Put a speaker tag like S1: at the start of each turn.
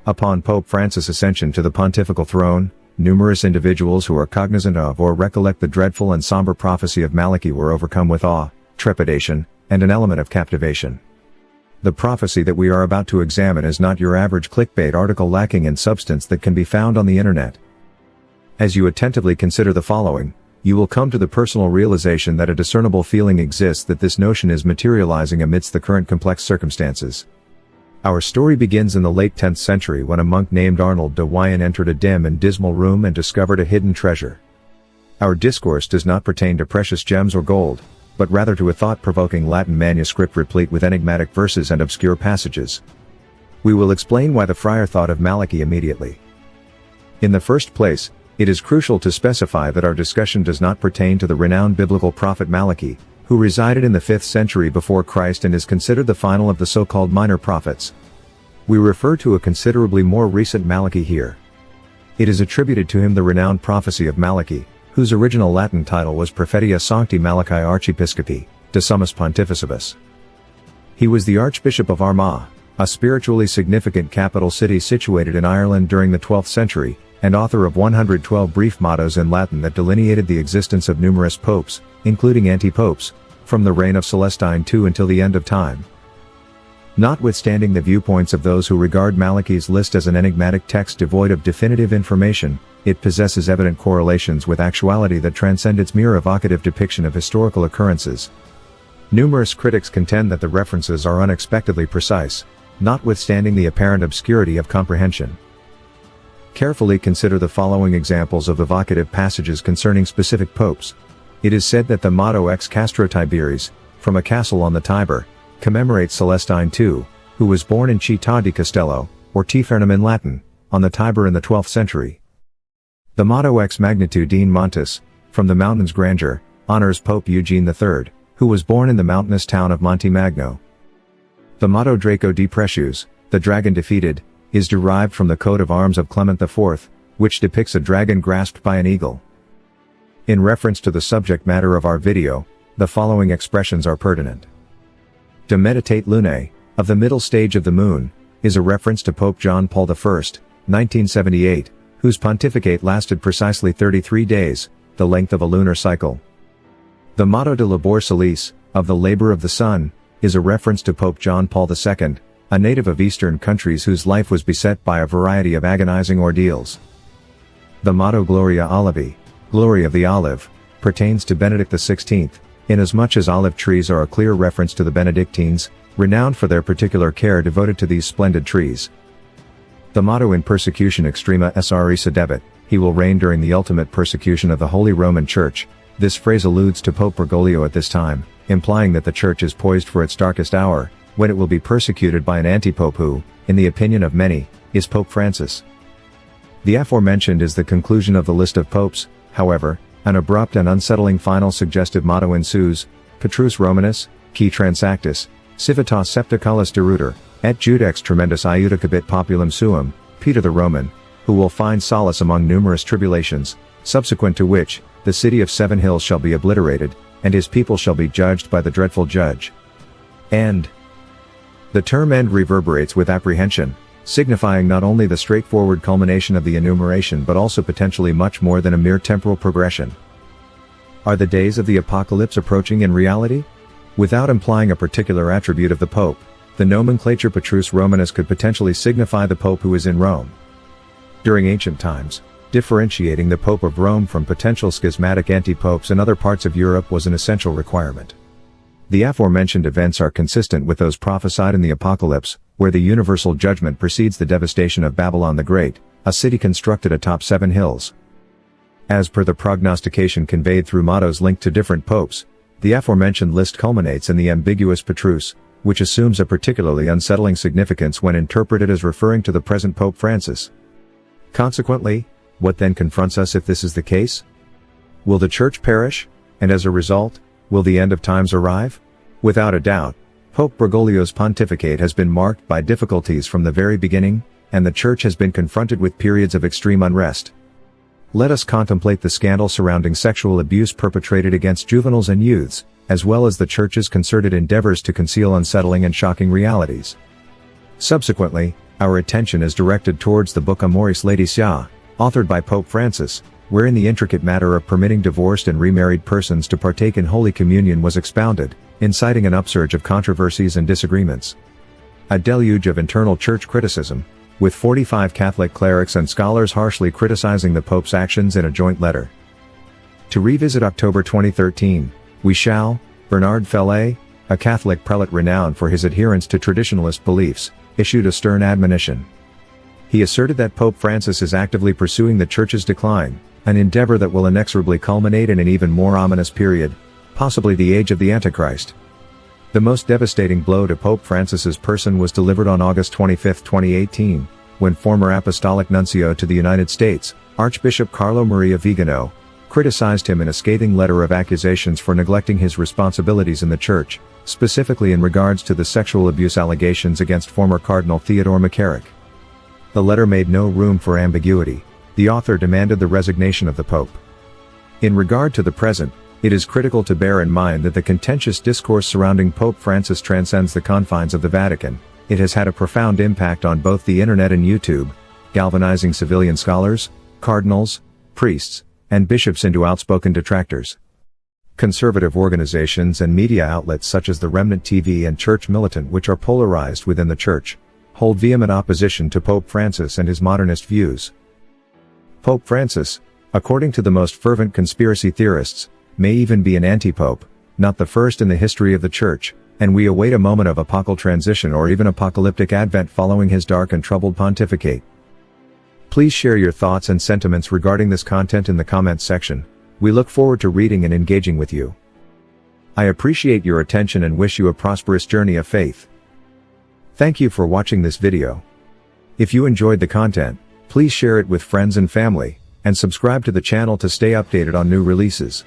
S1: Upon Pope Francis' ascension to the pontifical throne, numerous individuals who are cognizant of or recollect the dreadful and somber prophecy of Malachy were overcome with awe, trepidation, and an element of captivation. The prophecy that we are about to examine is not your average clickbait article lacking in substance that can be found on the internet. As you attentively consider the following, you will come to the personal realization that a discernible feeling exists that this notion is materializing amidst the current complex circumstances. Our story begins in the late 10th century when a monk named Arnold de Wyen entered a dim and dismal room and discovered a hidden treasure. Our discourse does not pertain to precious gems or gold, but rather to a thought-provoking Latin manuscript replete with enigmatic verses and obscure passages. We will explain why the friar thought of Malachy immediately. In the first place, it is crucial to specify that our discussion does not pertain to the renowned biblical prophet Malachy, who resided in the 5th century before Christ and is considered the final of the so-called minor prophets. We refer to a considerably more recent Malachy here. It is attributed to him the renowned prophecy of Malachy, whose original Latin title was Prophetia Sancti Malachi Archiepiscopi, de Summis Pontificibus. He was the Archbishop of Armagh, a spiritually significant capital city situated in Ireland during the 12th century, and author of 112 brief mottos in Latin that delineated the existence of numerous popes, including anti-popes, from the reign of Celestine II until the end of time. Notwithstanding the viewpoints of those who regard Malachy's list as an enigmatic text devoid of definitive information, it possesses evident correlations with actuality that transcend its mere evocative depiction of historical occurrences. Numerous critics contend that the references are unexpectedly precise, notwithstanding the apparent obscurity of comprehension. Carefully consider the following examples of evocative passages concerning specific popes. It is said that the motto Ex Castro Tiberis, from a castle on the Tiber, commemorates Celestine II, who was born in Città di Castello, or Tifernum in Latin, on the Tiber in the 12th century. The motto Ex Magnitude Montis, from the mountain's grandeur, honors Pope Eugene III, who was born in the mountainous town of Monte Magno. The motto Draco de Precius, the dragon defeated, is derived from the coat of arms of Clement IV, which depicts a dragon grasped by an eagle. In reference to the subject matter of our video, the following expressions are pertinent. De meditate lunae, of the middle stage of the moon, is a reference to Pope John Paul I, 1978, whose pontificate lasted precisely 33 days, the length of a lunar cycle. The motto de labor solis, of the labor of the sun, is a reference to Pope John Paul II, a native of Eastern countries whose life was beset by a variety of agonizing ordeals. The motto Gloria Olivi, glory of the olive, pertains to Benedict XVI, inasmuch as olive trees are a clear reference to the Benedictines, renowned for their particular care devoted to these splendid trees. The motto in persecution extrema sre sedebit, he will reign during the ultimate persecution of the Holy Roman Church. This phrase alludes to Pope Bergoglio at this time, implying that the Church is poised for its darkest hour, when it will be persecuted by an anti-pope who, in the opinion of many, is Pope Francis. The aforementioned is the conclusion of the list of popes. However, an abrupt and unsettling final suggestive motto ensues: Petrus Romanus, qui transactus, civitas septicalis deruter, et judex tremendus iudicabit populum suum, Peter the Roman, who will find solace among numerous tribulations, subsequent to which, the city of 7 hills shall be obliterated, and his people shall be judged by the dreadful judge. End. The term end reverberates with apprehension, signifying not only the straightforward culmination of the enumeration but also potentially much more than a mere temporal progression. Are the days of the apocalypse approaching in reality? Without implying a particular attribute of the Pope, the nomenclature Petrus Romanus could potentially signify the Pope who is in Rome. During ancient times, differentiating the Pope of Rome from potential schismatic anti-popes in other parts of Europe was an essential requirement. The aforementioned events are consistent with those prophesied in the Apocalypse, where the universal judgment precedes the devastation of Babylon the Great, a city constructed atop 7 hills. As per the prognostication conveyed through mottos linked to different popes, the aforementioned list culminates in the ambiguous Petrus, which assumes a particularly unsettling significance when interpreted as referring to the present Pope Francis. Consequently, what then confronts us if this is the case? Will the Church perish, and as a result, will the end of times arrive? Without a doubt, Pope Bergoglio's pontificate has been marked by difficulties from the very beginning, and the Church has been confronted with periods of extreme unrest. Let us contemplate the scandal surrounding sexual abuse perpetrated against juveniles and youths, as well as the Church's concerted endeavors to conceal unsettling and shocking realities. Subsequently, Our attention is directed towards the book Amoris Laetitia, authored by Pope Francis, wherein the intricate matter of permitting divorced and remarried persons to partake in Holy Communion was expounded, inciting an upsurge of controversies and disagreements. A deluge of internal church criticism, with 45 Catholic clerics and scholars harshly criticizing the Pope's actions in a joint letter. To revisit October 2013, we shall, Bernard Fellet, a Catholic prelate renowned for his adherence to traditionalist beliefs, issued a stern admonition. He asserted that Pope Francis is actively pursuing the Church's decline, an endeavor that will inexorably culminate in an even more ominous period, possibly the age of the Antichrist. The most devastating blow to Pope Francis's person was delivered on August 25, 2018, when former Apostolic Nuncio to the United States, Archbishop Carlo Maria Vigano, criticized him in a scathing letter of accusations for neglecting his responsibilities in the Church, specifically in regards to the sexual abuse allegations against former Cardinal Theodore McCarrick. The letter made no room for ambiguity. The author demanded the resignation of the Pope. In regard to the present, it is critical to bear in mind that the contentious discourse surrounding Pope Francis transcends the confines of the Vatican. It has had a profound impact on both the internet and YouTube, galvanizing civilian scholars, cardinals, priests, and bishops into outspoken detractors. Conservative organizations and media outlets such as the Remnant TV and Church Militant, which are polarized within the Church, hold vehement opposition to Pope Francis and his modernist views. Pope Francis, according to the most fervent conspiracy theorists, may even be an anti-pope, not the first in the history of the Church, and we await a moment of apocal transition or even apocalyptic advent following his dark and troubled pontificate. Please share your thoughts and sentiments regarding this content in the comments section. We look forward to reading and engaging with you. I appreciate your attention and wish you a prosperous journey of faith. Thank you for watching this video. If you enjoyed the content, please share it with friends and family, and subscribe to the channel to stay updated on new releases.